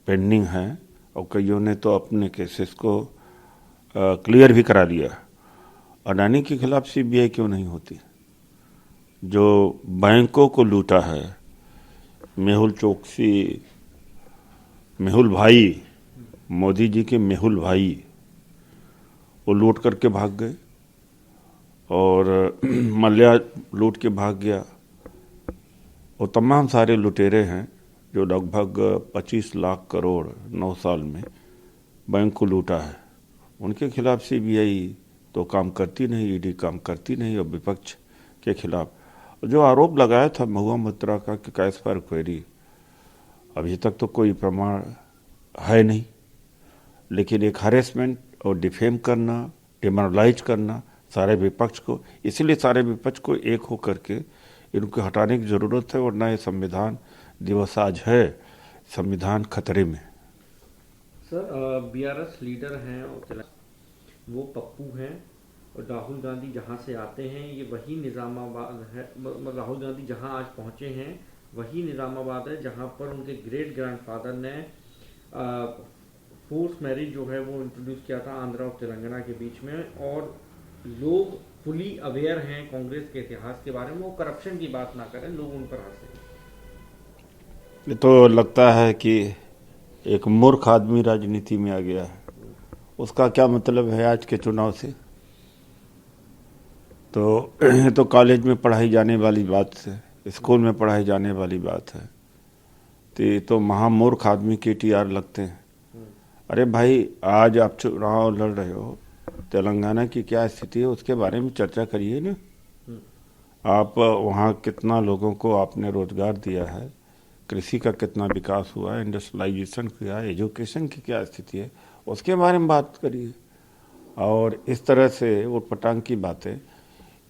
Pending हैं और कईयों ने तो अपने केसेस को क्लियर भी करा लिया। अडानी के खिलाफ सीबीआई क्यों नहीं होती? जो बैंकों को लूटा है, मेहुल चोकसी, मेहुल भाई, मोदी जी के मेहुल भाई, वो लूट करके भाग गए और मल्ल्या लूट के भाग गया। वो तमाम सारे लुटेरे हैं जो लगभग 25 लाख करोड़ 9 साल में बैंक को लूटा है। उनके खिलाफ सीबीआई तो काम करती नहीं, ईडी काम करती नहीं। और विपक्ष के खिलाफ जो आरोप लगाया था महुआ मोइत्रा का कि कैश फॉर क्वेरी, अभी तक तो कोई प्रमाण है नहीं, लेकिन एक हरेसमेंट और डिफेम करना, डिमोरलाइज करना सारे विपक्ष को, इसलिए सारे विपक्ष को एक हो करके इनको हटाने की जरूरत है, वरना ये संविधान दिवस आज है, संविधान खतरे में। सर, बीआरएस लीडर हैं वो पप्पू हैं और राहुल गांधी जहां से आते हैं ये वही निज़ामाबाद है। राहुल गांधी जहां आज पहुंचे हैं वही निज़ामाबाद है जहां पर उनके ग्रेट ग्रैंडफादर ने फोर्स मैरिज जो है वो इंट्रोड्यूस किया था आंध्रा और तेलंगाना के बीच में। और लोग फुली अवेयर हैं कांग्रेस के इतिहास के बारे में। वो करप्शन की बात ना करें, लोग उन पर हंसे। ये तो लगता है कि एक मूर्ख आदमी राजनीति में आ गया है। उसका क्या मतलब है आज के चुनाव से? तो कॉलेज में पढ़ाई जाने वाली बात है, स्कूल में पढ़ाई जाने वाली बात है। तो महामूर्ख आदमी केटीआर लगते हैं। अरे भाई, आज आप चुनाव लड़ रहे हो, तेलंगाना की क्या स्थिति है उसके बारे में चर्चा करिए ना। आप वहाँ कितना लोगों को आपने रोजगार दिया है, कृषि का कितना विकास हुआ है, इंडस्ट्रियलाइजेशन किया है, एजुकेशन की क्या स्थिति है, उसके बारे में बात करिए। और इस तरह से ऊटपटांग की बातें,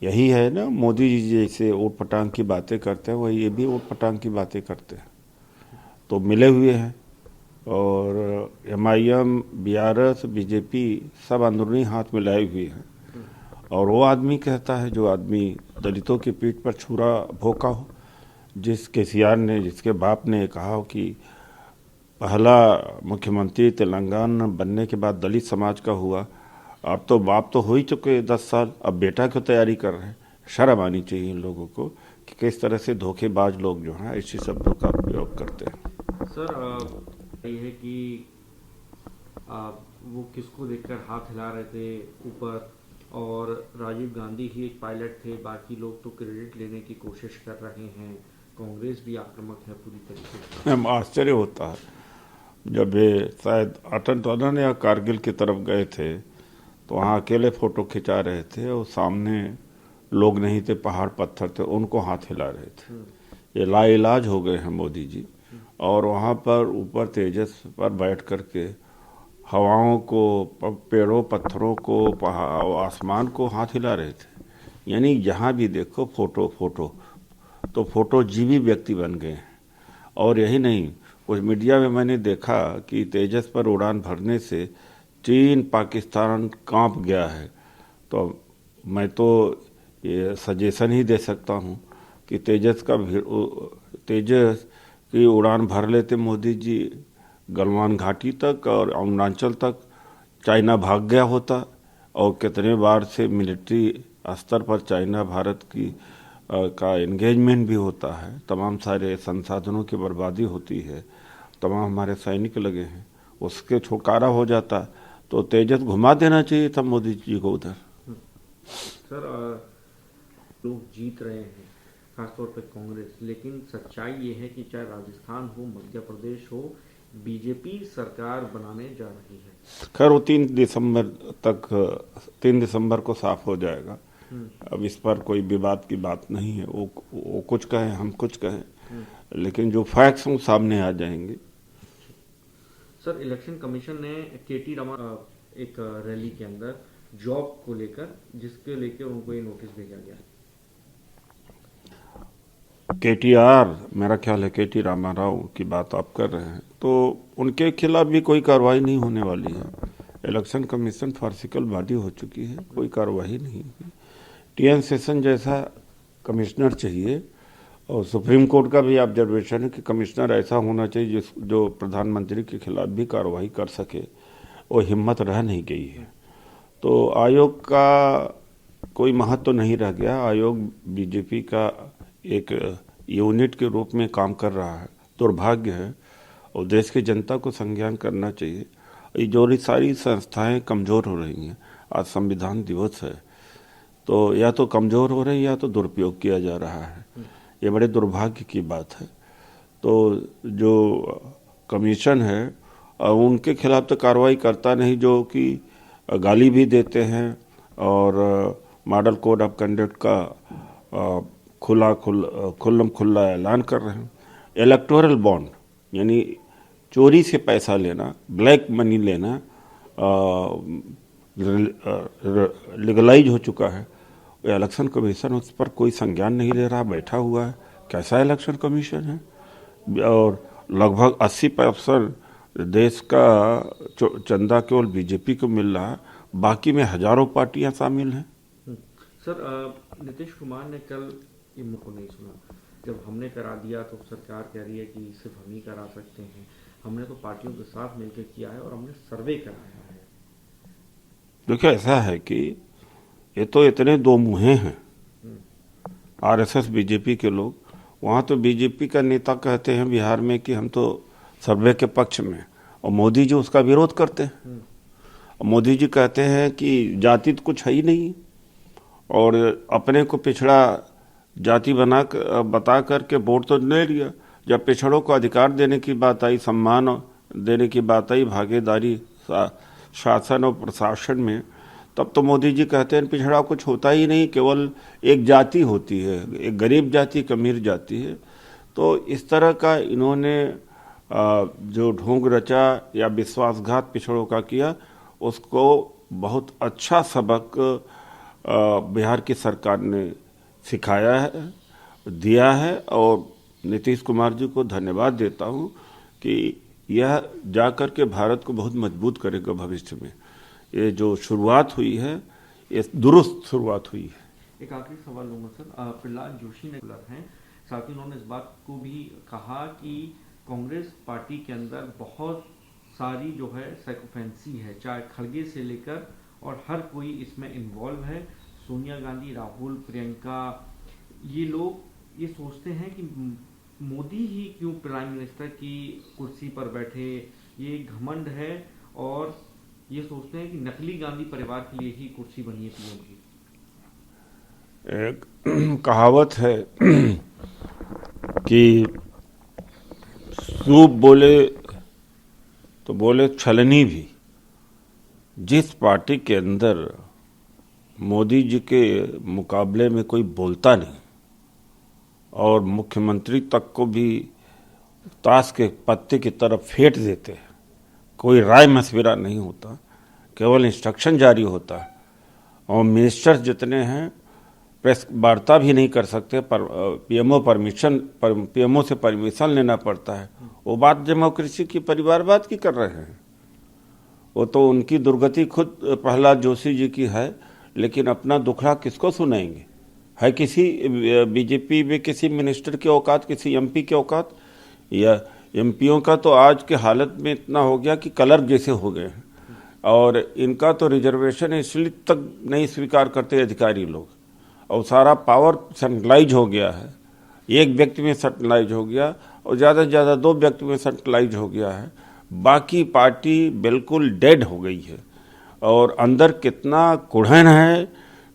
यही है ना, मोदी जी जैसे ऊटपटांग की बातें करते हैं वही ये भी ऊटपटांग की बातें करते हैं। तो मिले हुए हैं और एमआईएम, बीआरएस, बीजेपी सब अंदरूनी हाथ मिलाए हुए हैं। और वो आदमी कहता है, जो आदमी दलितों की पीठ पर छुरा भोंका हो, जिस केसीआर ने, जिसके बाप ने कहा हो कि पहला मुख्यमंत्री तेलंगाना बनने के बाद दलित समाज का हुआ। अब तो बाप तो हो ही चुके 10 साल, अब बेटा की तैयारी कर रहे हैं। शर्म आनी चाहिए इन लोगों को कि किस तरह से धोखेबाज लोग जो हैं ऐसे शब्दों का प्रयोग करते हैं। सर, ये है कि वो किसको देखकर हाथ हिला रहे थे ऊपर, और राजीव गांधी ही एक पायलट थे, बाकी लोग तो क्रेडिट लेने की कोशिश कर रहे हैं। कांग्रेस भी आक्रामक है पूरी तरीके से। आश्चर्य होता है जब ये शायद अटल टनल या कारगिल की तरफ गए थे तो वहाँ अकेले फोटो खिंचा रहे थे और सामने लोग नहीं थे, पहाड़ पत्थर थे, उनको हाथ हिला रहे थे। ये लाइलाज हो गए हैं मोदी जी। और वहाँ पर ऊपर तेजस पर बैठ करके हवाओं को, पेड़ों पत्थरों को, पहाड़ आसमान को हाथ हिला रहे थे। यानी जहाँ भी देखो फोटो फोटो, तो फोटो जीवी व्यक्ति बन गए हैं। और यही नहीं, कुछ मीडिया में मैंने देखा कि तेजस पर उड़ान भरने से चीन पाकिस्तान कांप गया है। तो मैं तो ये सजेशन ही दे सकता हूँ कि तेजस की उड़ान भर लेते मोदी जी, गलवान घाटी तक और अरुणाचल तक, चाइना भाग गया होता। और कितने बार से मिलिट्री स्तर पर चाइना भारत की का एंगेजमेंट भी होता है, तमाम सारे संसाधनों की बर्बादी होती है, तमाम हमारे सैनिक लगे हैं, उसके छुटकारा हो जाता। तो तेजस घुमा देना चाहिए था मोदी जी को उधर। सर, लोग जीत रहे हैं खासतौर पर कांग्रेस, लेकिन सच्चाई ये है कि चाहे राजस्थान हो, मध्य प्रदेश हो, बीजेपी सरकार बनाने जा रही है। खैर वो 3 दिसंबर को साफ हो जाएगा। अब इस पर कोई विवाद की बात नहीं है। वो कुछ कहें, हम कुछ कहें, लेकिन जो फैक्ट्स हैं सामने आ जाएंगे। सर, इलेक्शन कमीशन ने केटी रमा एक रैली के अंदर जॉब को लेकर, जिसके लेकर उनको ये नोटिस भेजा गया। केटीआर, मेरा ख्याल है केटी रामाराव की बात आप कर रहे हैं, तो उनके खिलाफ भी कोई कार्रवाई नहीं होने वाली है। इलेक्शन कमीशन फार्सिकल बॉडी हो चुकी है, कोई कार्रवाई नहीं हुई। टीएन सेशन जैसा कमिश्नर चाहिए और सुप्रीम कोर्ट का भी ऑब्जर्वेशन है कि कमिश्नर ऐसा होना चाहिए जो प्रधानमंत्री के खिलाफ भी कार्रवाई कर सके, वो हिम्मत रह नहीं गई है। तो आयोग का कोई महत्व तो नहीं रह गया। आयोग बीजेपी का एक यूनिट के रूप में काम कर रहा है, दुर्भाग्य है, और देश की जनता को संज्ञान करना चाहिए। ये जो सारी संस्थाएं कमज़ोर हो रही हैं, आज संविधान दिवस है, तो या तो कमज़ोर हो रही है या तो दुरुपयोग किया जा रहा है। ये बड़े दुर्भाग्य की बात है। तो जो कमीशन है उनके खिलाफ तो कार्रवाई करता नहीं, जो कि गाली भी देते हैं और मॉडल कोड ऑफ कंडक्ट का खुल्लम खुल्ला ऐलान कर रहे हैं। इलेक्टोरल बॉन्ड यानी चोरी से पैसा लेना, ब्लैक मनी लेना लीगलाइज हो चुका है। इलेक्शन कमीशन उस पर कोई संज्ञान नहीं ले रहा, बैठा हुआ है। कैसा इलेक्शन कमीशन है? और लगभग 80% देश का चंदा केवल बीजेपी को मिल रहा है, बाकी में हजारों पार्टियां शामिल हैं। सर, नीतीश कुमार ने कल इन को नहीं सुना। जब हमने करा दिया तो सरकार कह रही है कि सिर्फ हम ही करा सकते हैं। हमने तो पार्टियों के साथ मिलकर किया है और हमने सर्वे कराया है। देखिए, ऐसा है कि ये तो इतने दो मुँहे हैं आरएसएस बीजेपी के लोग। वहाँ तो बीजेपी का नेता कहते हैं बिहार में कि हम तो सर्वे के पक्ष में, और मोदी जी उसका विरोध करते हैं। और मोदी जी कहते हैं कि जाति तो कुछ है ही नहीं, और अपने को पिछड़ा जाति बता करके वोट तो ले लिया। जब पिछड़ों को अधिकार देने की बात आई, सम्मान देने की बात आई, भागीदारी शासन और प्रशासन में, तब तो मोदी जी कहते हैं पिछड़ा कुछ होता ही नहीं, केवल एक जाति होती है, एक गरीब जाति, एक अमीर जाति है। तो इस तरह का इन्होंने जो ढोंग रचा या विश्वासघात पिछड़ों का किया, उसको बहुत अच्छा सबक बिहार की सरकार ने सिखाया है, दिया है। और नीतीश कुमार जी को धन्यवाद देता हूँ कि यह जाकर के भारत को बहुत मजबूत करेगा भविष्य में। ये जो शुरुआत हुई है, ये दुरुस्त शुरुआत हुई है। एक आखिरी सवाल लूँगा सर। प्रहलाद जोशी ने हैं, साथ ही उन्होंने इस बात को भी कहा कि कांग्रेस पार्टी के अंदर बहुत सारी जो है साइकोफेंसी है, चाहे खड़गे से लेकर, और हर कोई इसमें इन्वॉल्व है। सोनिया गांधी, राहुल, प्रियंका, ये लोग ये सोचते हैं कि मोदी ही क्यों प्राइम मिनिस्टर की कुर्सी पर बैठे, ये घमंड है, और ये सोचते हैं कि नकली गांधी परिवार के लिए ही कुर्सी बनी है पीएम की। एक कहावत है कि सूप बोले तो बोले छलनी भी। जिस पार्टी के अंदर मोदी जी के मुकाबले में कोई बोलता नहीं और मुख्यमंत्री तक को भी ताश के पत्ते की तरफ फेंट देते हैं, कोई राय मशविरा नहीं होता, केवल इंस्ट्रक्शन जारी होता है, और मिनिस्टर्स जितने हैं प्रेस वार्ता भी नहीं कर सकते, पर पीएमओ से परमिशन लेना पड़ता है। वो बात डेमोक्रेसी की, परिवारवाद की कर रहे हैं। वो तो उनकी दुर्गति खुद प्रहलाद जोशी जी की है, लेकिन अपना दुखड़ा किसको सुनाएंगे? है किसी बीजेपी में किसी मिनिस्टर की औकात, किसी एमपी की औकात? या एमपीओं का तो आज के हालत में इतना हो गया कि कलर जैसे हो गए हैं, और इनका तो रिजर्वेशन इसलिए तक नहीं स्वीकार करते अधिकारी लोग, और सारा पावर सेंट्रलाइज हो गया है। एक व्यक्ति में सेंट्रलाइज हो गया, और ज़्यादा से ज़्यादा 2 व्यक्ति में सेंट्रलाइज हो गया है। बाकी पार्टी बिल्कुल डेड हो गई है। और अंदर कितना कुढ़न है,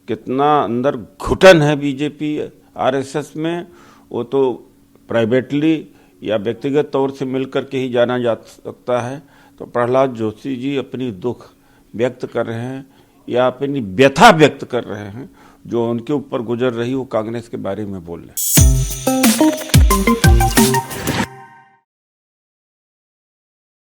कितना अंदर घुटन है बीजेपी आरएसएस में, वो तो प्राइवेटली या व्यक्तिगत तौर से मिलकर के ही जाना जा सकता है। तो प्रहलाद जोशी जी अपनी दुख व्यक्त कर रहे हैं या अपनी व्यथा व्यक्त कर रहे हैं, जो उनके ऊपर गुजर रही वो कांग्रेस के बारे में बोल रहे हैं।